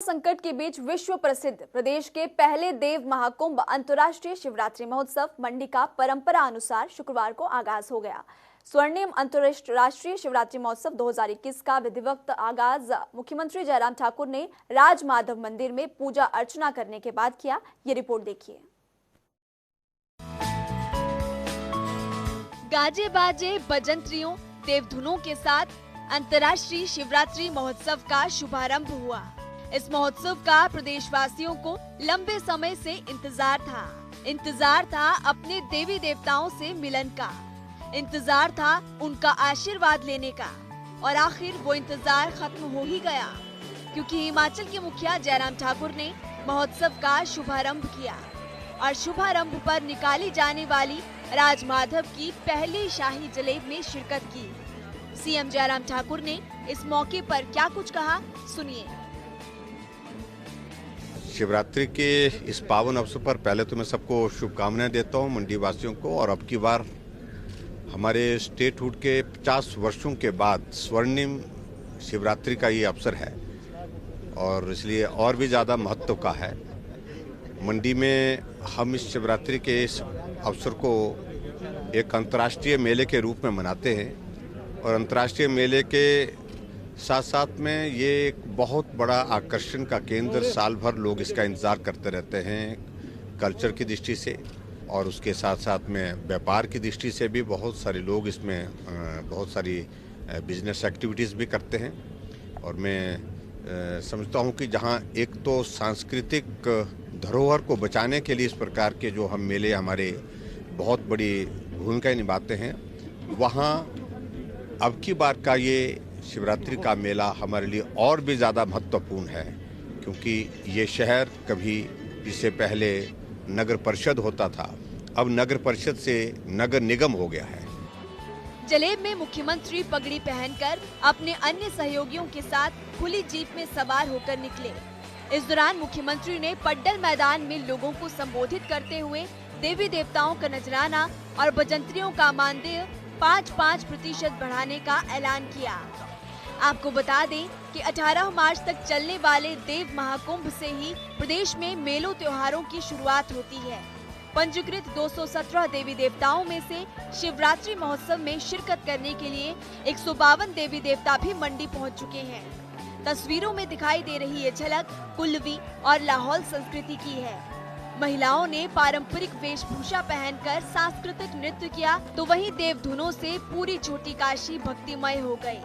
संकट के बीच विश्व प्रसिद्ध प्रदेश के पहले देव महाकुंभ अंतर्राष्ट्रीय शिवरात्रि महोत्सव मंडी का परंपरा अनुसार शुक्रवार को आगाज हो गया। स्वर्णिम अंतर्राष्ट्रीय शिवरात्रि महोत्सव 2021 का विधिवत आगाज मुख्यमंत्री जयराम ठाकुर ने राजमाधव मंदिर में पूजा अर्चना करने के बाद किया। ये रिपोर्ट देखिए। गाजे बाजे बजंत्रियों देवधुनों के साथ अंतर्राष्ट्रीय शिवरात्रि महोत्सव का शुभारंभ हुआ। इस महोत्सव का प्रदेशवासियों को लंबे समय से इंतजार था अपने देवी देवताओं से मिलन का, इंतजार था उनका आशीर्वाद लेने का और आखिर वो इंतजार खत्म हो ही गया, क्योंकि हिमाचल के मुखिया जयराम ठाकुर ने महोत्सव का शुभारंभ किया और शुभारंभ पर निकाली जाने वाली राजमाधव की पहली शाही जलेब में शिरकत की। सीएम जयराम ठाकुर ने इस मौके पर क्या कुछ कहा, सुनिए। शिवरात्रि के इस पावन अवसर पर पहले तो मैं सबको शुभकामनाएं देता हूं, मंडी वासियों को। और अब की बार हमारे स्टेटहुड के 50 वर्षों के बाद स्वर्णिम शिवरात्रि का ये अवसर है और इसलिए और भी ज़्यादा महत्व का है। मंडी में हम इस शिवरात्रि के इस अवसर को एक अंतर्राष्ट्रीय मेले के रूप में मनाते हैं और अंतर्राष्ट्रीय मेले के साथ साथ में ये एक बहुत बड़ा आकर्षण का केंद्र, साल भर लोग इसका इंतज़ार करते रहते हैं। कल्चर की दृष्टि से और उसके साथ साथ में व्यापार की दृष्टि से भी बहुत सारे लोग इसमें बहुत सारी बिजनेस एक्टिविटीज़ भी करते हैं। और मैं समझता हूँ कि जहाँ एक तो सांस्कृतिक धरोहर को बचाने के लिए इस प्रकार के जो हम मेले हमारे बहुत बड़ी भूमिका निभाते हैं, वहाँ अब की बार का ये शिवरात्रि का मेला हमारे लिए और भी ज़्यादा महत्वपूर्ण है, क्योंकि ये शहर कभी इससे पहले नगर परिषद होता था, अब नगर परिषद से नगर निगम हो गया है। जलेब में मुख्यमंत्री पगड़ी पहनकर अपने अन्य सहयोगियों के साथ खुली जीप में सवार होकर निकले। इस दौरान मुख्यमंत्री ने पड्डल मैदान में लोगों को संबोधित करते हुए देवी देवताओं का नजराना और बजंत्रियों का मानदेय 5% बढ़ाने का ऐलान किया। आपको बता दें कि 18 मार्च तक चलने वाले देव महाकुंभ से ही प्रदेश में मेलों त्योहारों की शुरुआत होती है। पंजीकृत 217 देवी देवताओं में से शिवरात्रि महोत्सव में शिरकत करने के लिए 152 देवी देवता भी मंडी पहुंच चुके हैं। तस्वीरों में दिखाई दे रही ये झलक कुल्लवी और लाहौल संस्कृति की है। महिलाओं ने पारंपरिक वेशभूषा पहनकर सांस्कृतिक नृत्य किया, तो वहीं देवधुनों से पूरी छोटी काशी भक्तिमय हो गई।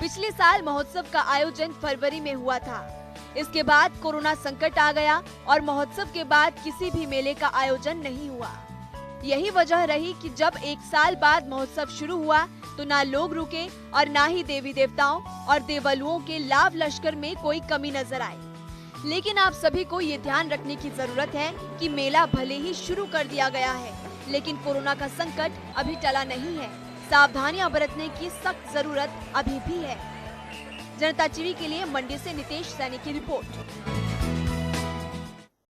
पिछले साल महोत्सव का आयोजन फरवरी में हुआ था। इसके बाद कोरोना संकट आ गया और महोत्सव के बाद किसी भी मेले का आयोजन नहीं हुआ। यही वजह रही कि जब एक साल बाद महोत्सव शुरू हुआ तो ना लोग रुके और ना ही देवी देवताओं और देवलुओं के लाभ लश्कर में कोई कमी नजर आई। लेकिन आप सभी को ये ध्यान रखने की जरूरत है कि मेला भले ही शुरू कर दिया गया है, लेकिन कोरोना का संकट अभी टला नहीं है। सावधानियां बरतने की सख्त जरूरत अभी भी है। जनता टीवी के लिए मंडी से नितेश सैनी की रिपोर्ट।